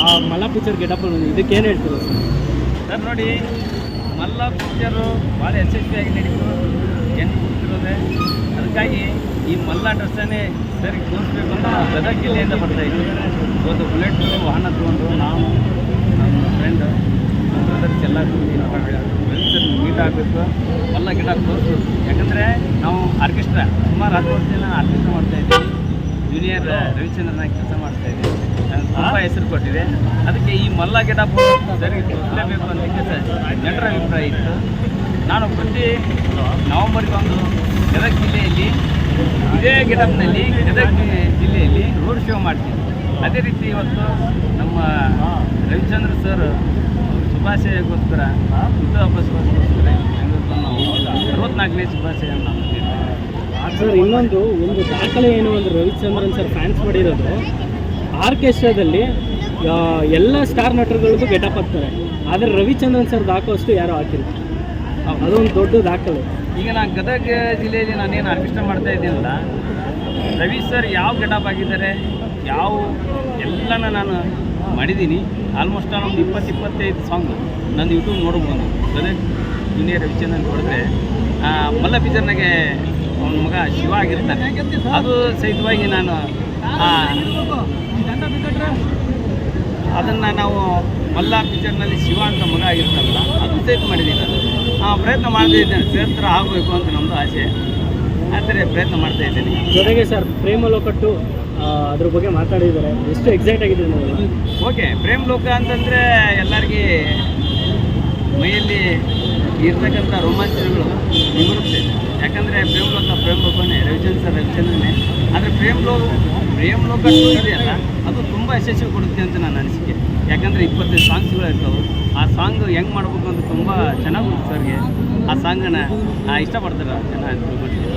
ಆ ಮಲ್ಲ picture getup ಇದಕ್ಕೆ ಏನು ಹೇಳ್ತೀರಾ ಸರ್? ನೋಡಿ, ಮಲ್ಲ ಪಿಕ್ಚರು ಭಾಳ ಯಶಸ್ವಿಯಾಗಿ ನಡೀತು, ಏನು ಗೊತ್ತಿರೋದೆ. ಅದಕ್ಕಾಗಿ ಈ ಮಲ್ಲ ಡ್ರೆಸ್ಸನ್ನೇ ಸರಿ ತೋರಿಸ್ಬೇಕು ಅಂತ ನಾವು ಗದಗ ಜಿಲ್ಲೆಯಿಂದ ಬರ್ತಾಯಿದ್ವಿ. ಇವತ್ತು ಬುಲೆಟ್ ವಾಹನ ತೊಗೊಂಡು ನಾವು ನಮ್ಮ ಫ್ರೆಂಡ್ ಬ್ರದರ್ಸ್ ಎಲ್ಲ ಕೂಡಿ ನಾವು ಫ್ರೆಂಡ್ಸನ್ನು ಮೀಟ್ ಆಗಬೇಕು, ಮಲ್ಲ ಗಿಡ ತೋರಿಸ್ಬೇಕು. ಯಾಕಂದರೆ ನಾವು ಆರ್ಕೆಸ್ಟ್ರಾ ಸುಮಾರು 10 ವರ್ಷದಿಂದ ಆರ್ಕೆಸ್ಟ್ರಾ ಮಾಡ್ತಾಯಿದ್ದೀವಿ. ಜೂನಿಯರ್ ರವಿಚಂದ್ರನಾಗಿ ಕೆಲಸ ಮಾಡ್ತಾಯಿದ್ದೀವಿ. ತುಂಬ ಹೆಸರು ಕೊಟ್ಟಿದೆ. ಅದಕ್ಕೆ ಈ ಮಲ್ಲ ಗಿಡ ಸರಿ ತೋರಿಸಲೇಬೇಕು ಅಂತ ಜನರ ಅಭಿಪ್ರಾಯ ಇತ್ತು. ನಾನು ಪ್ರತಿ ನವಂಬರ್ಗೆ ಒಂದು ಗದಗ ಜಿಲ್ಲೆಯಲ್ಲಿ ಇದೇ ಗಿಡಪ್ನಲ್ಲಿ ಗದಗ ಜಿಲ್ಲೆಯಲ್ಲಿ ರೋಡ್ ಶೋ ಮಾಡ್ತೀನಿ. ಅದೇ ರೀತಿ ಇವತ್ತು ನಮ್ಮ ರವಿಚಂದ್ರ ಸರ್ ಶುಭಾಶಯಕ್ಕೋಸ್ಕರ ಹುಟ್ಟುಹಬ್ಬಕ್ಕೋಸ್ಕರ ನಾವು 64ನೇ ಶುಭಾಶಯವನ್ನು ನಾವು ನೀಡ್ತೇವೆ. ಸರ್, ಇನ್ನೊಂದು ದಾಖಲೆ ಏನು ಅಂದರೆ ರವಿಚಂದ್ರನ್ ಸರ್ ಫ್ಯಾನ್ಸ್ ಮಾಡಿರೋದು ಆರ್ಕೆಸ್ಟ್ರಾದಲ್ಲಿ ಎಲ್ಲ ಸ್ಟಾರ್ ನಟರುಗಳಿಗೂ ಗೆಟಪ್ ಹಾಕ್ತಾರೆ. ಆದರೆ ರವಿಚಂದ್ರನ್ ಸರ್ ಹಾಕೋಷ್ಟು ಯಾರೂ ಹಾಕಿಲ್ಲ. ಅದೊಂದು ದೊಡ್ಡ ದಾಖಲೆ. ಈಗ ನಾನು ಗದಗ ಜಿಲ್ಲೆಯಲ್ಲಿ ನಾನೇನು ಆರ್ಕೆಸ್ಟ್ರಾ ಮಾಡ್ತಾ ಇದ್ದೀನಲ್ಲ, ರವಿ ಸರ್ ಯಾವ ಗೆಟಪ್ ಆಗಿದ್ದಾರೆ, ಯಾವ ಎಲ್ಲನ ನಾನು ಮಾಡಿದ್ದೀನಿ. ಆಲ್ಮೋಸ್ಟ್ ಒಂದು 20-25 ಸಾಂಗು ನಾನು ಯೂಟ್ಯೂಬ್ ನೋಡ್ಬೋದು. ಗದಗ ಜೂನಿಯರ್ ರವಿಚಂದ್ರನ್ ಹೊಡೆದ್ರೆ ಮಲ್ಲ ಪಿಕ್ಚರ್ನಾಗೆ ಅವನ ಮಗ ಶಿವ ಆಗಿರ್ತಾನೆ. ಅದು ಸಹಿತವಾಗಿ ನಾನು ಅದನ್ನು ನಾವು ಮಲ್ಲ ಪಿಕ್ಚರ್ನಲ್ಲಿ ಶಿವ ಅಂತ ಮಗ ಆಗಿರ್ತಾರಲ್ಲ, ಅದು ಸಹಿತ ಮಾಡಿದ್ದೀನಿ. ನಾನು ಪ್ರಯತ್ನ ಮಾಡ್ತಾ ಇದ್ದೇನೆ, ಶ್ರೇಷ್ಠರ ಆಗಬೇಕು ಅಂತ ನಮ್ಮದು ಆಸೆ. ಆದರೆ ಪ್ರಯತ್ನ ಮಾಡ್ತಾ ಇದ್ದೇನೆ. ಜೊತೆಗೆ ಸರ್ ಪ್ರೇಮ ಲೋಕಟ್ಟು ಅದ್ರ ಬಗ್ಗೆ ಮಾತಾಡಿದ್ದಾರೆ, ಎಷ್ಟು ಎಕ್ಸೈಟ್ ಆಗಿದೆ ನೋಡಿ. ಓಕೆ, ಪ್ರೇಮ್ ಲೋಕ ಅಂತಂದರೆ ಎಲ್ಲರಿಗೆ ಮೈಯಲ್ಲಿ ಇರ್ತಕ್ಕಂಥ ರೋಮಾಂಚನಗಳು ಬರುತ್ತೆ. ಯಾಕಂದರೆ ಪ್ರೇಮ್ ಲೋಕನೇ ರವಿಚಂದ್ರನೇ. ಆದರೆ ಪ್ರೇಮ್ ಲೋಕ ಇದೆಯಲ್ಲ, ಅದು ತುಂಬ ಯಶಸ್ವಿ ಕೊಡುತ್ತೆ ಅಂತ ನನ್ನ ಅನಿಸಿಕೆ. ಯಾಕಂದರೆ 25 ಸಾಂಗ್ಸ್ಗಳು ಇರ್ತವೆ. ಆ ಸಾಂಗ್ ಹೆಂಗೆ ಮಾಡ್ಬೇಕು ಅಂತ ತುಂಬ ಚೆನ್ನಾಗಿ ಸರ್ಗೆ ಆ ಸಾಂಗನ್ನು ಇಷ್ಟಪಡ್ತಾರೆ ಜನ ಅಂತ ತಿಳ್ಕೊಂಡಿದ್ದೀನಿ.